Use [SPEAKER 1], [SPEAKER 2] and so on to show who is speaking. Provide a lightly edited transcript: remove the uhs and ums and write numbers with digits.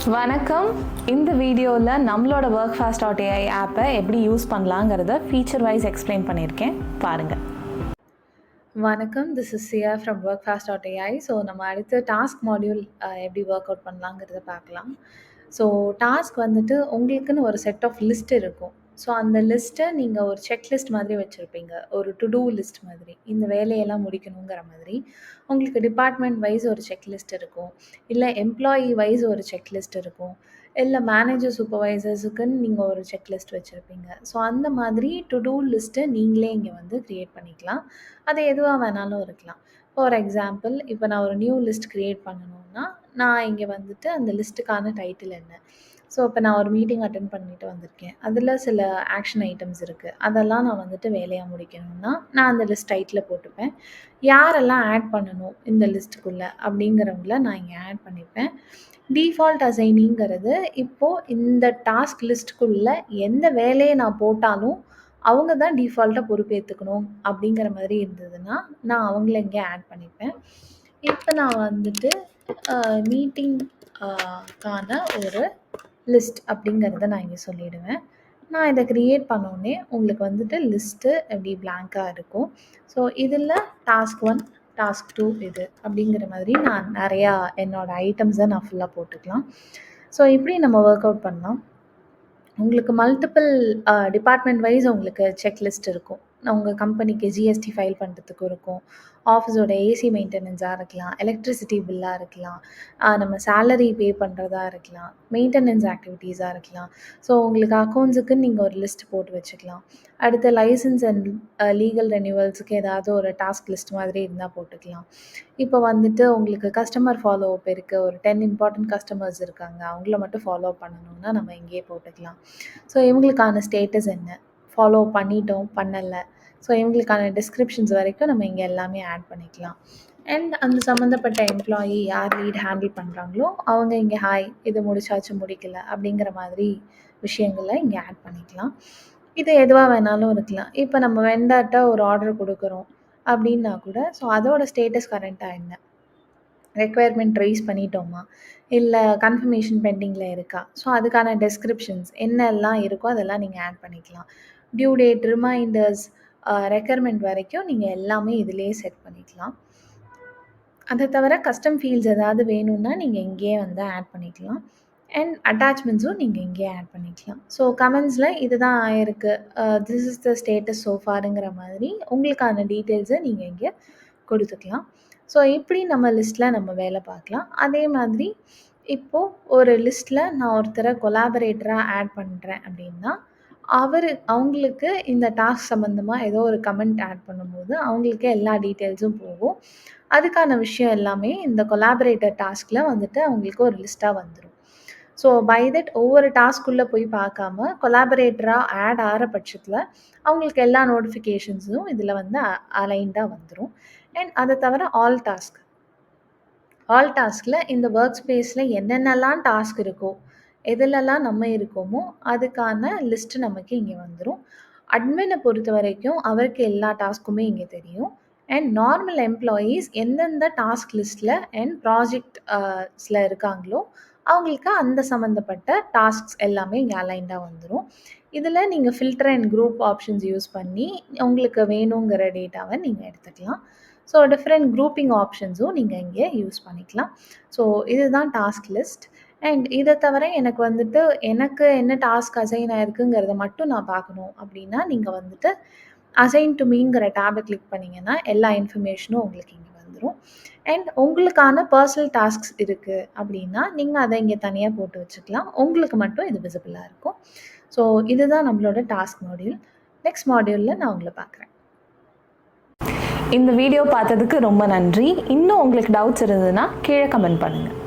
[SPEAKER 1] வணக்கம். இந்த வீடியோவில் நம்மளோட workfast.ai ஆப்பை எப்படி யூஸ் பண்ணலாங்கிறத ஃபீச்சர் வைஸ் எக்ஸ்பிளைன் பண்ணியிருக்கேன், பாருங்கள். வணக்கம், this is chia from workfast.ai. So நம்ம அடுத்து டாஸ்க் மாடியூல் எப்படி ஒர்க் அவுட் பண்ணலாங்கிறத பார்க்கலாம். ஸோ டாஸ்க் வந்துட்டு உங்களுக்குன்னு ஒரு செட் ஆஃப் லிஸ்ட் இருக்கும். ஸோ அந்த லிஸ்ட்டை நீங்கள் ஒரு செக்லிஸ்ட் மாதிரி வச்சுருப்பீங்க, ஒரு டு டூ லிஸ்ட் மாதிரி, இந்த வேலையெல்லாம் முடிக்கணுங்கிற மாதிரி. உங்களுக்கு டிபார்ட்மெண்ட் வைஸ் ஒரு செக்லிஸ்ட் இருக்கும், இல்லை எம்ப்ளாயி வைஸ் ஒரு செக்லிஸ்ட் இருக்கும், இல்லை மேனேஜர் சூப்பர்வைசர்ஸுக்குன்னு நீங்கள் ஒரு செக்லிஸ்ட் வச்சுருப்பீங்க. ஸோ அந்த மாதிரி டு டூ லிஸ்ட்டை நீங்களே இங்கே வந்து க்ரியேட் பண்ணிக்கலாம். அது எதுவாக வேணாலும் இருக்கலாம். ஃபார் எக்ஸாம்பிள், இப்போ நான் ஒரு நியூ லிஸ்ட் க்ரியேட் பண்ணணும்னா, நான் இங்கே வந்துட்டு அந்த லிஸ்ட்டுக்கான டைட்டில் என்ன, ஸோ இப்போ நான் ஒரு மீட்டிங் அட்டென்ட் பண்ணிட்டு வந்திருக்கேன், அதில் சில ஆக்ஷன் ஐட்டம்ஸ் இருக்குது, அதெல்லாம் நான் வந்துட்டு வேலையாக முடிக்கணும்னா நான் அந்த லிஸ்ட் டைட்டில் போட்டுப்பேன். யாரெல்லாம் ஆட் பண்ணணும் இந்த லிஸ்ட்டுக்குள்ளே அப்படிங்கிறவங்கள நான் இங்கே ஆட் பண்ணிப்பேன். டிஃபால்ட் அசைனிங்கிறது இப்போது இந்த டாஸ்க் லிஸ்ட்டுக்குள்ளே எந்த வேலையை நான் போட்டாலும் அவங்க தான் டிஃபால்ட்டாக பொறுப்பேற்றுக்கணும் அப்படிங்கிற மாதிரி இருந்ததுன்னா நான் அவங்கள இங்கே ஆட் பண்ணிப்பேன். இப்போ நான் வந்துட்டு மீட்டிங் கான ஒரு லிஸ்ட் அப்படிங்கிறத நான் இங்கே சொல்லிவிடுவேன். நான் இதை க்ரியேட் பண்ணோடனே உங்களுக்கு வந்துட்டு லிஸ்ட்டு எப்படி பிளாங்காக இருக்கும். ஸோ இதில் டாஸ்க் 1, டாஸ்க் 2 இது அப்படிங்கிற மாதிரி நான் நிறையா என்னோடய ஐட்டம்ஸை நான் ஃபுல்லாக போட்டுக்கலாம். ஸோ இப்படி நம்ம ஒர்க் அவுட் பண்ணலாம். உங்களுக்கு மல்டிபிள் டிபார்ட்மெண்ட் வைஸ் உங்களுக்கு செக்லிஸ்ட் இருக்கும். உங்கள் கம்பெனிக்கு ஜிஎஸ்டி ஃபைல் பண்ணுறதுக்கு இருக்கும், ஆஃபீஸோட ஏசி மெயின்டெனன்ஸாக இருக்கலாம், எலக்ட்ரிசிட்டி பில்லாக இருக்கலாம், நம்ம சேலரி பே பண்ணுறதா இருக்கலாம், மெயின்டெனன்ஸ் ஆக்டிவிட்டீஸாக இருக்கலாம். ஸோ உங்களுக்கு அக்கௌண்ட்ஸுக்குன்னு நீங்கள் ஒரு லிஸ்ட் போட்டு வச்சுக்கலாம். அடுத்த லைசன்ஸ் அண்ட் லீகல் ரெனியூவல்ஸுக்கு ஏதாவது ஒரு டாஸ்க் லிஸ்ட் மாதிரி இருந்தால் போட்டுக்கலாம். இப்போ வந்துட்டு உங்களுக்கு கஸ்டமர் ஃபாலோ அப் இருக்குது, ஒரு 10 இம்பார்ட்டன்ட் கஸ்டமர்ஸ் இருக்காங்க, அவங்கள மட்டும் ஃபாலோ பண்ணணும்னா நம்ம இங்கேயே போட்டுக்கலாம். ஸோ இவங்களுக்கான ஸ்டேட்டஸ் என்ன, ஃபாலோ பண்ணிட்டோம் பண்ணலை, ஸோ இவங்களுக்கான டிஸ்கிரிப்ஷன்ஸ் வரைக்கும் நம்ம இங்கே எல்லாமே ஆட் பண்ணிக்கலாம். அண்ட் அந்த சம்மந்தப்பட்ட எம்ப்ளாயி யார் லீட் ஹேண்டில் பண்ணுறாங்களோ அவங்க இங்கே ஹாய் இது முடிச்சாச்சு முடிக்கல அப்படிங்கிற மாதிரி விஷயங்களை இங்கே ஆட் பண்ணிக்கலாம். இது எதுவாக வேணாலும் இருக்கலாம். இப்போ நம்ம வெண்டாட்ட ஒரு ஆர்டர் கொடுக்குறோம் அப்படின்னா கூட, ஸோ அதோட ஸ்டேட்டஸ் கரண்ட்டாக என்ன, ரெக்குயர்மெண்ட் ரைஸ் பண்ணிட்டோமா, இல்லை கன்ஃபர்மேஷன் பெண்டிங்கில் இருக்கா, ஸோ அதுக்கான டெஸ்கிரிப்ஷன்ஸ் என்னெல்லாம் இருக்கோ அதெல்லாம் நீங்கள் ஆட் பண்ணிக்கலாம். டியூ டேட், ரிமைண்டர்ஸ், ரெக்குயர்மெண்ட் வரைக்கும் நீங்கள் எல்லாமே இதிலே செட் பண்ணிக்கலாம். அதை தவிர கஸ்டம் ஃபீல்ட்ஸ் ஏதாவது வேணும்னா நீங்கள் இங்கேயே வந்து ஆட் பண்ணிக்கலாம். அண்ட் அட்டாச்மெண்ட்ஸும் நீங்கள் இங்கேயே ஆட் பண்ணிக்கலாம். ஸோ கமெண்ட்ஸில் இது தான் ஆயிருக்கு, திஸ் இஸ் த ஸ்டேட்டஸ் சோஃபாருங்கிற மாதிரி உங்களுக்கான டீட்டெயில்ஸை நீங்கள் இங்கே கொடுத்துக்கலாம். ஸோ இப்படி நம்ம லிஸ்ட்டில் நம்ம வேலை பார்க்கலாம். அதே மாதிரி இப்போது ஒரு லிஸ்ட்டில் நான் ஒருத்தரை கொலாபரேட்டராக ஆட் பண்ணுறேன் அப்படின்னா அவங்களுக்கு இந்த டாஸ்க் சம்மந்தமாக ஏதோ ஒரு கமெண்ட் ஆட் பண்ணும்போது அவங்களுக்கு எல்லா டீட்டெயில்ஸும் போகும். அதுக்கான விஷயம் எல்லாமே இந்த கொலாபரேட்டர் டாஸ்கில் வந்துட்டு அவங்களுக்கு ஒரு லிஸ்ட்டாக வந்துடும். ஸோ பை தட் ஒவ்வொரு டாஸ்க்குள்ளே போய் பார்க்காம கொலாபரேட்டராக ஆட் ஆகிற பட்சத்தில் அவங்களுக்கு எல்லா நோட்டிஃபிகேஷன்ஸும் இதில் வந்து அலைன்டாக வந்துடும். அண்ட் அதை தவிர ஆல் டாஸ்கில் இந்த ஒர்க் ஸ்பேஸில் என்னென்னலாம் டாஸ்க் இருக்கோ, எதுலெல்லாம் நம்ம இருக்கோமோ அதுக்கான லிஸ்ட்டு நமக்கு இங்கே வந்துடும். அட்மினை பொறுத்த வரைக்கும் அவருக்கு எல்லா டாஸ்க்குமே இங்கே தெரியும். அண்ட் நார்மல் எம்ப்ளாயீஸ் எந்தெந்த டாஸ்க் லிஸ்ட்டில் அண்ட் ப்ராஜெக்ட்ஸில் இருக்காங்களோ அவங்களுக்கு அந்த சம்மந்தப்பட்ட டாஸ்க்ஸ் எல்லாமே இங்கே அலைன்டாக வந்துடும். இதில் நீங்கள் filter and group options use பண்ணி உங்களுக்கு வேணுங்கிற டேட்டாவை நீங்கள் எடுத்துக்கலாம். ஸோ டிஃப்ரெண்ட் குரூப்பிங் ஆப்ஷன்ஸும் நீங்கள் இங்கே யூஸ் பண்ணிக்கலாம். ஸோ இதுதான் டாஸ்க் லிஸ்ட். அண்ட் இதை தவிர எனக்கு என்ன டாஸ்க் அசைன் ஆயிருக்குங்கிறத மட்டும் நான் பார்க்கணும் அப்படின்னா நீங்கள் வந்துட்டு அசைன் டு மீங்கிற டேபை கிளிக் பண்ணிங்கன்னா எல்லா இன்ஃபர்மேஷனும் உங்களுக்கு இங்கே வந்துடும். அண்ட் உங்களுக்கான பர்சனல் டாஸ்க்ஸ் இருக்குது அப்படின்னா நீங்கள் அதை இங்கே தனியாக போட்டு வச்சுக்கலாம். உங்களுக்கு மட்டும் இது விசிபிளாக இருக்கும். ஸோ இதுதான் நம்மளோட டாஸ்க் மாடியூல். நெக்ஸ்ட் மாடியூலில் நான் உங்களை பார்க்குறேன். இந்த வீடியோ பார்த்ததுக்கு ரொம்ப நன்றி. இன்னும் உங்களுக்கு டவுட்ஸ் இருந்ததுன்னா கீழே கமெண்ட் பண்ணுங்கள்.